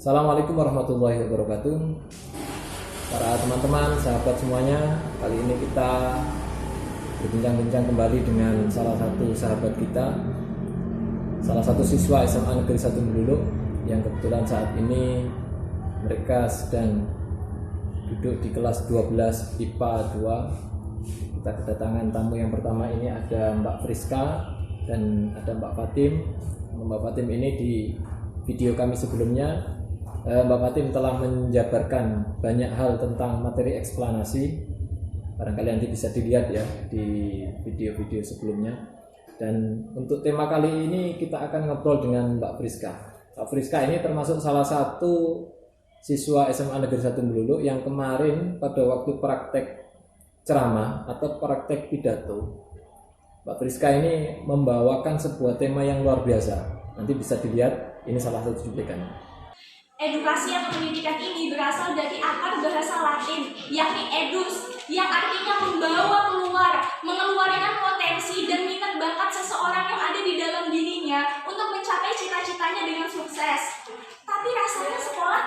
Assalamualaikum warahmatullahi wabarakatuh. Para teman-teman, sahabat semuanya, kali ini kita berbincang-bincang kembali dengan salah satu sahabat kita, salah satu siswa SMA Negeri 1 Meluluk yang kebetulan saat ini mereka sedang duduk di kelas 12 IPA 2. Kita kedatangan tamu yang pertama, ini ada Mbak Friska dan ada Mbak Fatim. Mbak Fatim ini di video kami sebelumnya, Mbak Fatim telah menjabarkan banyak hal tentang materi eksplanasi. Barangkali nanti bisa dilihat ya di video-video sebelumnya. Dan untuk tema kali ini kita akan ngobrol dengan Mbak Friska. Mbak Friska ini termasuk salah satu siswa SMA Negeri 1 Meluluk yang kemarin pada waktu praktek ceramah atau praktek pidato, Mbak Friska ini membawakan sebuah tema yang luar biasa. Nanti bisa dilihat, ini salah satu cuplikannya. Edukasi atau pendidikan ini berasal dari akar bahasa Latin, yakni edus, yang artinya membawa keluar, mengeluarkan potensi dan minat bakat seseorang yang ada di dalam dirinya untuk mencapai cita-citanya dengan sukses. Tapi rasanya sekolah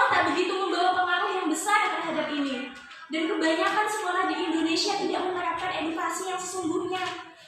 tak begitu membawa pengaruh yang besar terhadap ini. Dan kebanyakan sekolah di Indonesia tidak menerapkan edukasi yang sesungguhnya.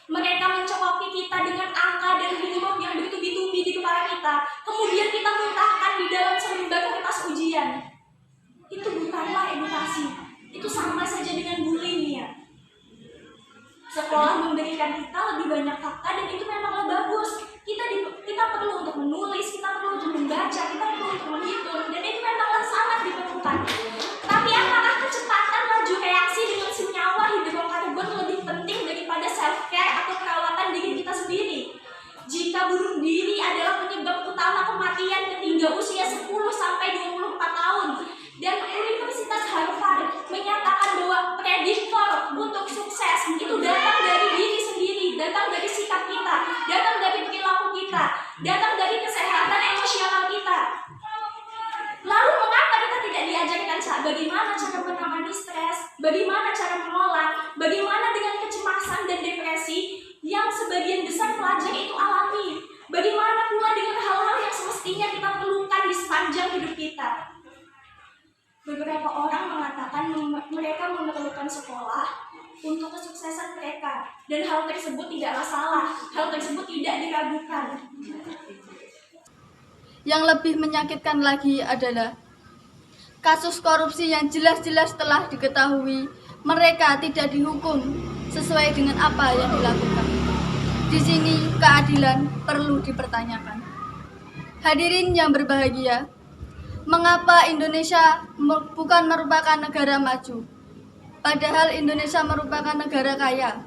Mereka mencokoki kita dengan angka dan huruf yang bertubi-tubi di kepala kita. Kemudian kita muntahkan di dalam selembar kertas ujian. Itu bukanlah edukasi. Itu sama saja dengan bullying ya. Sekolah memberikan kita lebih banyak fakta dan itu memanglah bagus. Kita perlu untuk menulis, kita perlu untuk membaca, kita perlu untuk menghitung, dan itu memanglah sangat diperlukan. Tapi apakah kecepatan laju reaksi dengan senyawa hidrokarbon lebih penting daripada self-care atau perawatan diri kita sendiri? Jika bunuh diri adalah penyebab utama kematian ketika usia 10-24 tahun, dan Universitas Harvard menyatakan bahwa prediktor untuk sukses itu datang dari diri sendiri, datang dari sikap kita, datang dari perilaku kita, datang dari kesehatan emosional kita. Lalu mengapa kita tidak diajarkan bagaimana cara menangani stres, bagaimana cara menolak, bagaimana dengan kecemasan dan depresi yang sebagian besar pelajar itu alami, bagaimana pula dengan hal-hal yang semestinya kita perlukan di sepanjang hidup kita. Beberapa orang mengatakan mereka memerlukan sekolah untuk kesuksesan mereka, dan hal tersebut tidaklah salah, hal tersebut tidak diragukan. Yang lebih menyakitkan lagi adalah kasus korupsi yang jelas-jelas telah diketahui mereka tidak dihukum sesuai dengan apa yang dilakukan. Di sini keadilan perlu dipertanyakan. Hadirin yang berbahagia, mengapa Indonesia bukan merupakan negara maju? Padahal Indonesia merupakan negara kaya.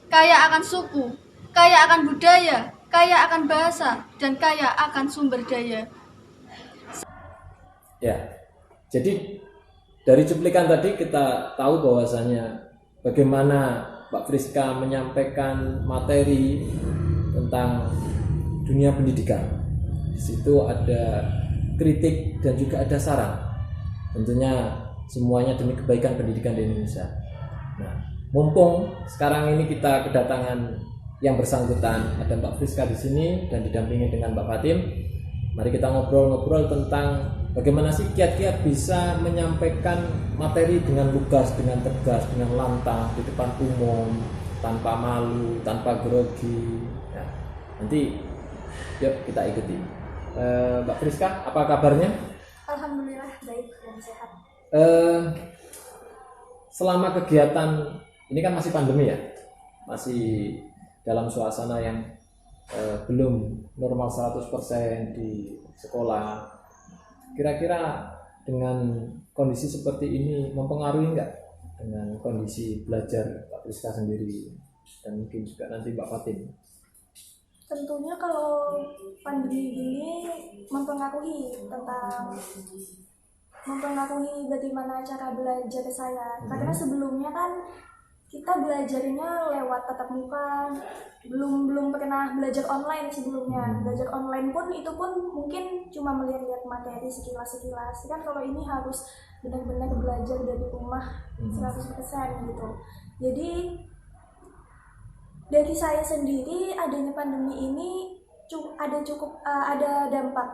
Kaya akan suku, kaya akan budaya, kaya akan bahasa, dan kaya akan sumber daya. Ya, jadi dari cuplikan tadi kita tahu bahwasanya bagaimana Mbak Friska menyampaikan materi tentang dunia pendidikan. Di situ ada kritik dan juga ada saran. Tentunya semuanya demi kebaikan pendidikan di Indonesia. Nah, mumpung sekarang ini kita kedatangan yang bersangkutan, ada Mbak Friska di sini dan didampingi dengan Mbak Fatim. Mari kita ngobrol-ngobrol tentang bagaimana sih kiat-kiat bisa menyampaikan materi dengan lugas, dengan tegas, dengan lantang di depan umum, tanpa malu, tanpa grogi. Ya, nanti yuk kita ikuti. Mbak Friska, apa kabarnya? Alhamdulillah baik dan sehat. Selama kegiatan ini kan masih pandemi ya, masih dalam suasana yang belum normal 100% di sekolah. Kira-kira dengan kondisi seperti ini mempengaruhi enggak dengan kondisi belajar Mbak Friska sendiri dan mungkin juga nanti Mbak Fatim? Tentunya kalau pandemi ini mempengaruhi bagaimana cara belajar saya. Karena sebelumnya kan kita belajarnya lewat tatap muka, belum pernah belajar online sebelumnya. Belajar online pun itu pun mungkin cuma melihat-lihat materi sekilas-sekilas. Kan kalau ini harus benar-benar belajar dari rumah 100% gitu. Jadi dari saya sendiri, adanya pandemi ini ada dampak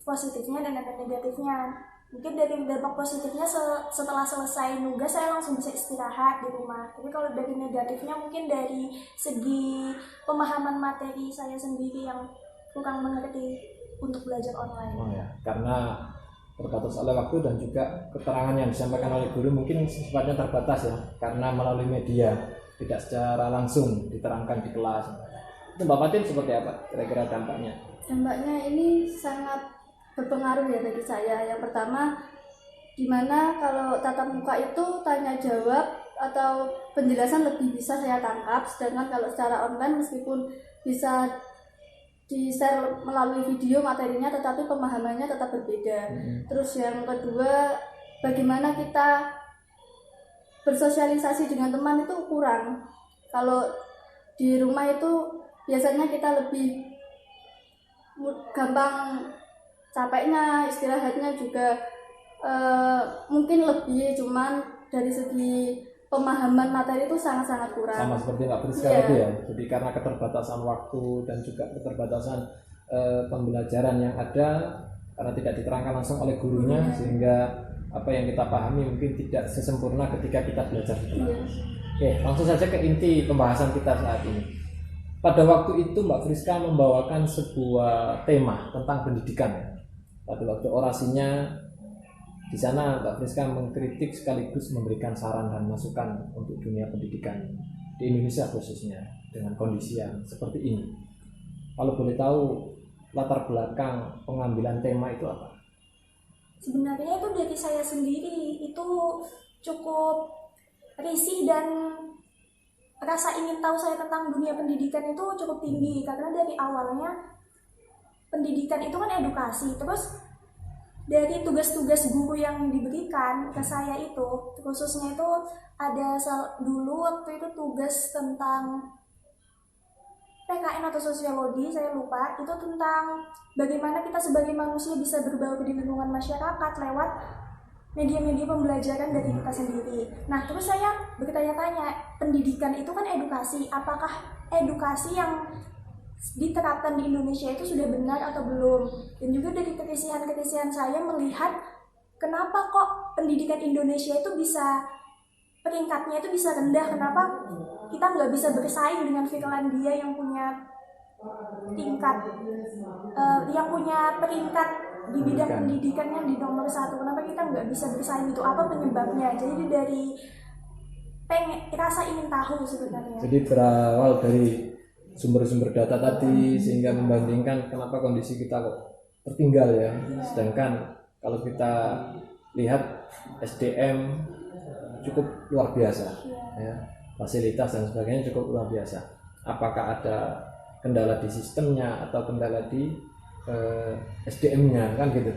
positifnya dan ada negatifnya. Mungkin dari dampak positifnya setelah selesai nugas saya langsung bisa istirahat di rumah. Tapi kalau dari negatifnya mungkin dari segi pemahaman materi saya sendiri yang kurang mengerti untuk belajar online. Oh ya, karena terbatas oleh waktu dan juga keterangan yang disampaikan oleh guru mungkin sifatnya terbatas ya, karena melalui media tidak secara langsung diterangkan di kelas. Itu Mbak Fatin seperti apa kira-kira dampaknya? Dampaknya ini sangat berpengaruh ya bagi saya. Yang pertama, dimana kalau tatap muka itu tanya jawab atau penjelasan lebih bisa saya tangkap, sedangkan kalau secara online meskipun bisa di-share melalui video materinya, tetapi pemahamannya tetap berbeda. Terus yang kedua, bagaimana kita bersosialisasi dengan teman itu kurang. Kalau di rumah itu biasanya kita lebih gampang capeknya, istirahatnya juga mungkin lebih, cuman dari segi pemahaman materi itu sangat-sangat kurang. Sama seperti Mbak Priska itu ya. Jadi karena keterbatasan waktu dan juga keterbatasan pembelajaran yang ada, karena tidak diterangkan langsung oleh gurunya, sehingga apa yang kita pahami mungkin tidak sesempurna ketika kita belajar di kelas. Oke, langsung saja ke inti pembahasan kita saat ini. Pada waktu itu Mbak Friska membawakan sebuah tema tentang pendidikan. Pada waktu orasinya di sana Mbak Friska mengkritik sekaligus memberikan saran dan masukan untuk dunia pendidikan di Indonesia khususnya dengan kondisi yang seperti ini. Kalau boleh tahu latar belakang pengambilan tema itu apa? Sebenarnya itu dari saya sendiri itu cukup risih dan rasa ingin tahu saya tentang dunia pendidikan itu cukup tinggi, karena dari awalnya pendidikan itu kan edukasi, terus dari tugas-tugas guru yang diberikan ke saya itu khususnya itu ada dulu waktu itu tugas tentang PKN atau sosiologi, saya lupa, itu tentang bagaimana kita sebagai manusia bisa berbaur di lingkungan masyarakat lewat media-media pembelajaran dari kita sendiri. Nah, terus saya bertanya-tanya, pendidikan itu kan edukasi, apakah edukasi yang diterapkan di Indonesia itu sudah benar atau belum? Dan juga dari keterisian saya melihat kenapa kok pendidikan Indonesia itu bisa peringkatnya itu bisa rendah, kenapa kita nggak bisa bersaing dengan Finlandia yang punya peringkat di bidang pendidikannya di nomor 1. Kenapa kita nggak bisa bersaing, itu apa penyebabnya? Jadi dari rasa ingin tahu sebenarnya. Jadi berawal dari sumber-sumber data tadi sehingga membandingkan kenapa kondisi kita kok tertinggal ya. Sedangkan kalau kita lihat SDM cukup luar biasa ya. Fasilitas dan sebagainya cukup luar biasa. Apakah ada kendala di sistemnya atau kendala di SDM-nya kan gitu.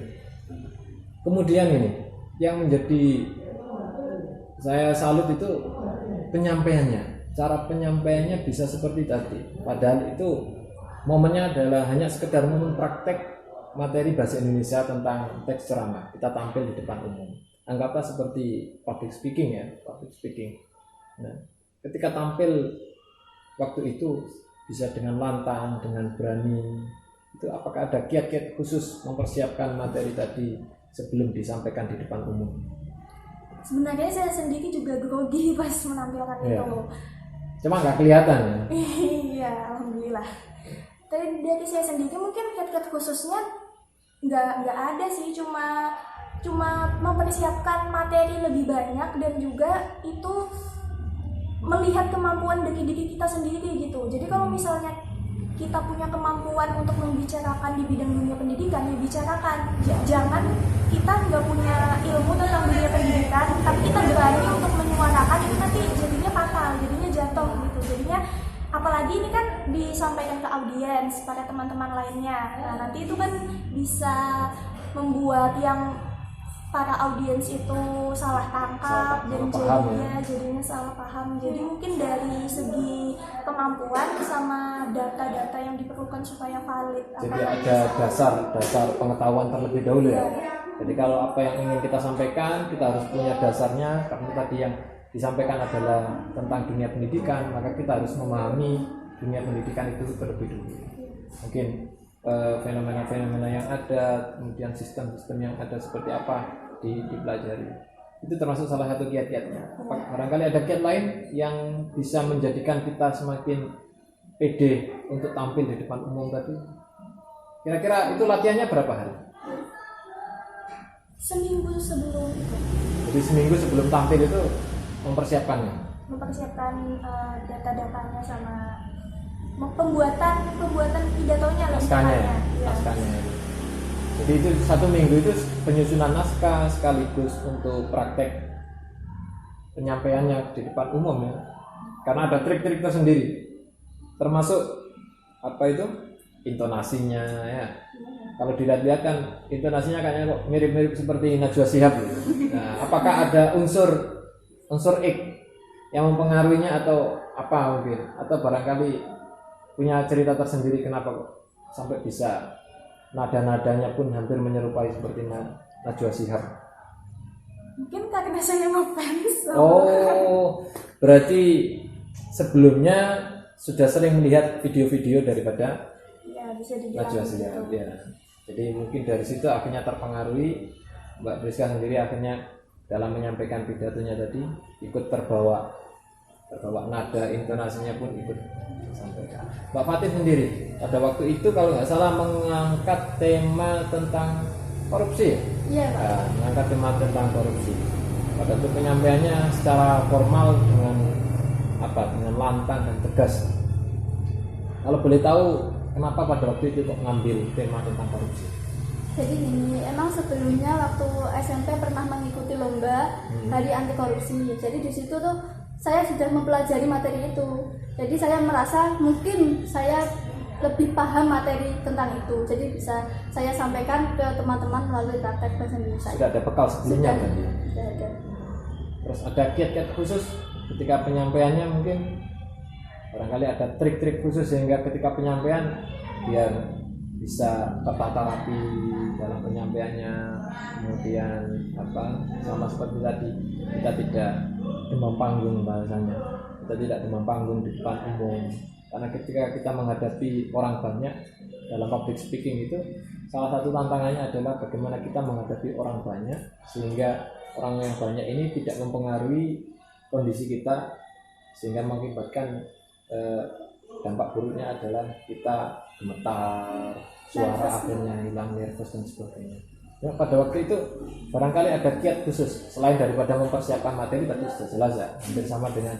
Kemudian ini yang menjadi saya salut itu penyampaiannya. Cara penyampaiannya bisa seperti tadi. Padahal itu momennya adalah hanya sekedar momen praktek materi bahasa Indonesia tentang teks ceramah. Kita tampil di depan umum. Anggaplah seperti public speaking ya, public speaking. Nah, ketika tampil waktu itu bisa dengan lantang, dengan berani. Itu apakah ada kiat-kiat khusus mempersiapkan materi tadi sebelum disampaikan di depan umum? Sebenarnya saya sendiri juga grogi pas menampilkan itu. Cuma nggak kelihatan ya? Iya, alhamdulillah. Tapi dari saya sendiri mungkin kiat-kiat khususnya nggak ada sih, cuma mempersiapkan materi lebih banyak dan juga itu melihat kemampuan diri kita sendiri gitu. Jadi kalau misalnya kita punya kemampuan untuk membicarakan di bidang dunia pendidikan, ya bicarakan. Jangan kita nggak punya ilmu tentang dunia pendidikan, tapi kita berani untuk menyuarakan, itu nanti jadinya fatal, jadinya jatuh gitu. Jadinya apalagi ini kan disampaikan ke audiens pada teman-teman lainnya. Nah, nanti itu kan bisa membuat yang para audiens itu salah tangkap dan jadinya salah paham. Jadi mungkin dari segi kemampuan sama data-data yang diperlukan supaya valid. Jadi ada dasar pengetahuan terlebih dahulu ya. Jadi kalau apa yang ingin kita sampaikan, kita harus punya dasarnya. Karena tadi yang disampaikan adalah tentang dunia pendidikan, maka kita harus memahami dunia pendidikan itu terlebih dahulu. mungkin fenomena-fenomena yang ada, kemudian sistem-sistem yang ada seperti apa dipelajari. Itu termasuk salah satu kiat-kiatnya. Barangkali ada kiat lain yang bisa menjadikan kita semakin pede untuk tampil di depan umum tadi. Kira-kira itu latihannya berapa hari? Seminggu sebelum itu. Jadi seminggu sebelum tampil itu mempersiapkannya. Mempersiapkan data-datanya sama pembuatan pidatonya lebih Naskahnya ya, tepatnya. naskahnya. Jadi itu 1 minggu itu penyusunan naskah sekaligus untuk praktek penyampaiannya di depan umum ya. Karena ada trik-trik tersendiri. Termasuk apa itu? Intonasinya ya. Kalau dilihat-lihat kan intonasinya kayaknya kok mirip-mirip seperti Najwa Shihab gitu. Nah, apakah ada unsur ik yang mempengaruhinya atau apa mungkin? Atau barangkali punya cerita tersendiri kenapa kok sampai bisa nada-nadanya pun hampir menyerupai seperti Najwa Shihab. Mungkin karena saya ngefans. Oh, berarti sebelumnya sudah sering melihat video-video daripada Ya, bisa dibilang Najwa Shihab ya. Jadi mungkin dari situ akhirnya terpengaruhi Mbak Priska sendiri, akhirnya dalam menyampaikan pidatonya tadi ikut terbawa nada, intonasinya pun ikut disampaikan. Mbak Fatih sendiri pada waktu itu kalau nggak salah mengangkat tema tentang korupsi ya? Iya, Pak. Nah, mengangkat tema tentang korupsi. Pada waktu penyampaiannya secara formal dengan lantang dan tegas. Kalau boleh tahu kenapa pada waktu itu kok ngambil tema tentang korupsi? Jadi gini, emang sebelumnya waktu SMP pernah mengikuti lomba Hari Anti Korupsi. Jadi di situ tuh saya sudah mempelajari materi itu. Jadi saya merasa mungkin saya lebih paham materi tentang itu. Jadi bisa saya sampaikan ke teman-teman melalui praktek bahasa Indonesia. Sudah ada bekal sebelumnya berarti. Sudah ada. Terus ada kiat-kiat khusus ketika penyampaiannya, mungkin barangkali ada trik-trik khusus sehingga ketika penyampaian biar bisa tertata rapi dalam penyampaiannya, kemudian sama seperti tadi kita tidak demam panggung bahasanya, kita tidak demam panggung di depan umum, karena ketika kita menghadapi orang banyak dalam public speaking itu salah satu tantangannya adalah bagaimana kita menghadapi orang banyak sehingga orang yang banyak ini tidak mempengaruhi kondisi kita sehingga mengakibatkan dampak buruknya adalah kita gemetar, suara akhirnya hilang, nervous dan sebagainya. Ya, pada waktu itu barangkali ada kiat khusus selain daripada mempersiapkan materi tadi sudah jelas ya, hampir sama dengan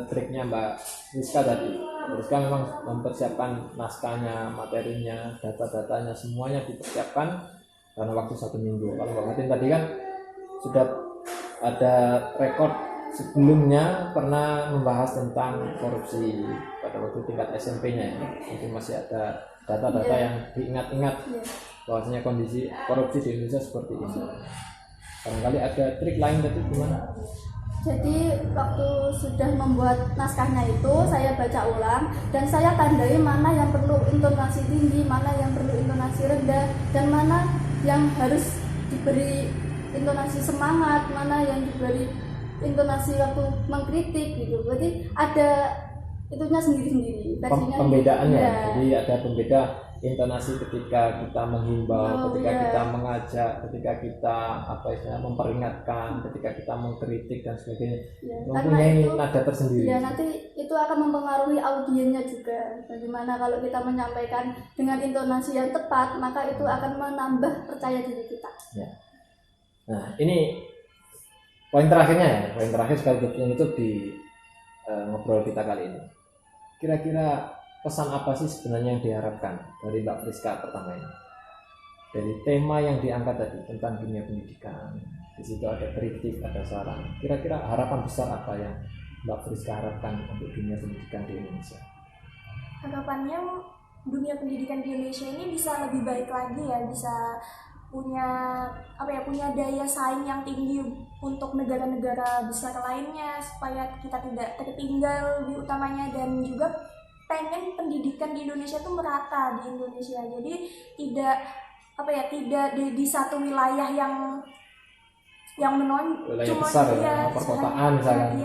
triknya Mbak Rizka tadi. Rizka memang mempersiapkan naskahnya, materinya, data-datanya semuanya dipersiapkan dalam waktu 1 minggu. Kalau Mbak Fatin tadi kan sudah ada rekor sebelumnya pernah membahas tentang korupsi pada waktu tingkat SMP-nya ya. Mungkin masih ada data-data yang diingat-ingat bahwasanya kondisi korupsi di Indonesia seperti ini. Barangkali ada trik lain tadi gimana? Jadi waktu sudah membuat naskahnya itu saya baca ulang dan saya tandai mana yang perlu intonasi tinggi, mana yang perlu intonasi rendah, dan mana yang harus diberi intonasi semangat, mana yang diberi intonasi waktu mengkritik gitu. Jadi ada itunya sendiri-sendiri versinya. Pembedaannya. Ya. Jadi ada pembeda intonasi ketika kita menghimbau, kita mengajak, ketika kita memperingatkan, ketika kita mengkritik dan sebagainya. Ya, mempunyai itu, nada tersendiri. Ya, nanti itu akan mempengaruhi audiennya juga. Bagaimana kalau kita menyampaikan dengan intonasi yang tepat, maka itu akan menambah percaya diri kita. Ya. Nah, ini poin terakhirnya ya, poin terakhir sekaligus menutup di ngobrol kita kali ini. Kira-kira pesan apa sih sebenarnya yang diharapkan dari Mbak Priska pertama ini? Dari tema yang diangkat tadi tentang dunia pendidikan, di situ ada kritik, ada saran. Kira-kira harapan besar apa yang Mbak Priska harapkan untuk dunia pendidikan di Indonesia? Harapannya dunia pendidikan di Indonesia ini bisa lebih baik lagi ya, bisa punya daya saing yang tinggi untuk negara-negara besar lainnya supaya kita tidak tertinggal di utamanya, dan juga pengen pendidikan di Indonesia tuh merata di Indonesia. Jadi tidak di satu wilayah yang yang wilayah besar ya, perkotaan misalkan.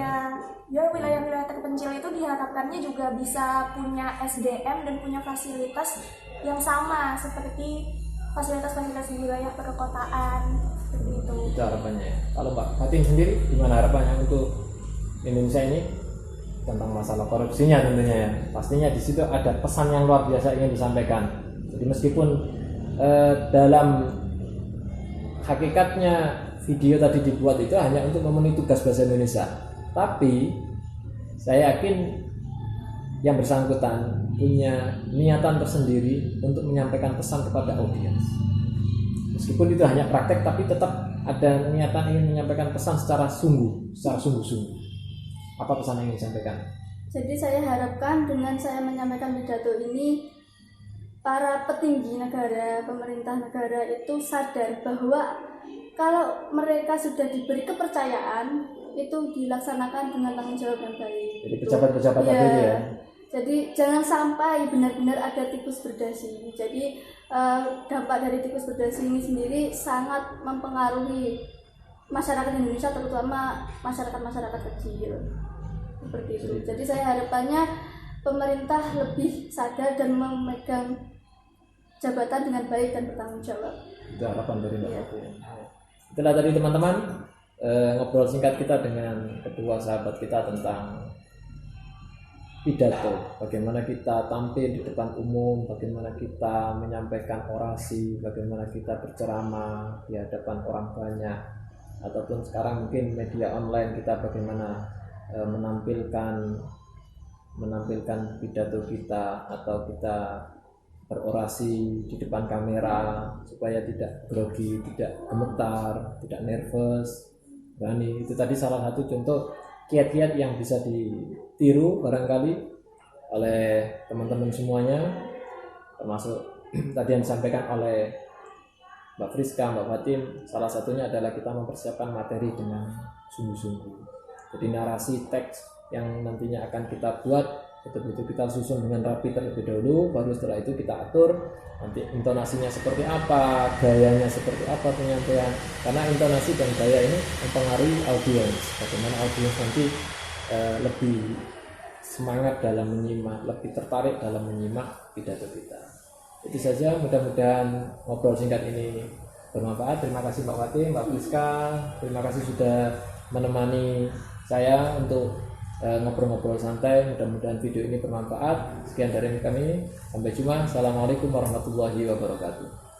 Ya wilayah-wilayah terpencil itu diharapkannya juga bisa punya SDM dan punya fasilitas yang sama seperti fasilitas-fasilitas di wilayah perkotaan seperti itu. Itu harapannya ya. Kalau Mbak Fatin sendiri gimana harapannya untuk Indonesia ini tentang masalah korupsinya tentunya ya. Pastinya di situ ada pesan yang luar biasa ingin disampaikan. Jadi meskipun dalam hakikatnya video tadi dibuat itu hanya untuk memenuhi tugas bahasa Indonesia, tapi saya yakin yang bersangkutan punya niatan tersendiri untuk menyampaikan pesan kepada audiens. Meskipun itu hanya praktek, tapi tetap ada niatan ingin menyampaikan pesan secara sungguh-sungguh. Apa pesan yang ingin disampaikan? Jadi saya harapkan dengan saya menyampaikan pidato ini, para petinggi negara, pemerintah negara itu sadar bahwa kalau mereka sudah diberi kepercayaan, itu dilaksanakan dengan tanggung jawab yang baik. Jadi pejabat-pejabat tadi itu ya. Jadi jangan sampai benar-benar ada tikus berdasi. Jadi dampak dari tikus berdasi ini sendiri sangat mempengaruhi masyarakat Indonesia, terutama masyarakat kecil. Seperti itu. Jadi saya harapannya pemerintah lebih sadar dan memegang jabatan dengan baik dan bertanggung jawab. Itu harapan dari Mbak Fatin. Itulah tadi teman-teman ngobrol singkat kita dengan kedua sahabat kita tentang pidato, bagaimana kita tampil di depan umum, bagaimana kita menyampaikan orasi, bagaimana kita berceramah di hadapan orang banyak, ataupun sekarang mungkin media online kita bagaimana menampilkan pidato kita atau kita berorasi di depan kamera supaya tidak grogi, tidak gemetar, tidak nervous, berani. Itu tadi salah satu contoh kiat-kiat yang bisa ditiru barangkali oleh teman-teman semuanya, termasuk tadi yang disampaikan oleh Mbak Friska, Mbak Fatin. Salah satunya adalah kita mempersiapkan materi dengan sungguh-sungguh. Jadi narasi teks yang nantinya akan kita buat betul-betul kita susun dengan rapi terlebih dahulu, baru setelah itu kita atur nanti intonasinya seperti apa, gayanya seperti apa penyampaian, karena intonasi dan gaya ini mempengaruhi audiens, bagaimana audiens nanti lebih semangat dalam menyimak, lebih tertarik dalam menyimak pidato kita. Itu saja, mudah-mudahan ngobrol singkat ini bermanfaat. Terima kasih Mbak Fatin, Mbak Friska, terima kasih sudah menemani saya untuk ngobrol-ngobrol santai. Mudah-mudahan video ini bermanfaat. Sekian dari kami, sampai jumpa. Assalamualaikum warahmatullahi wabarakatuh.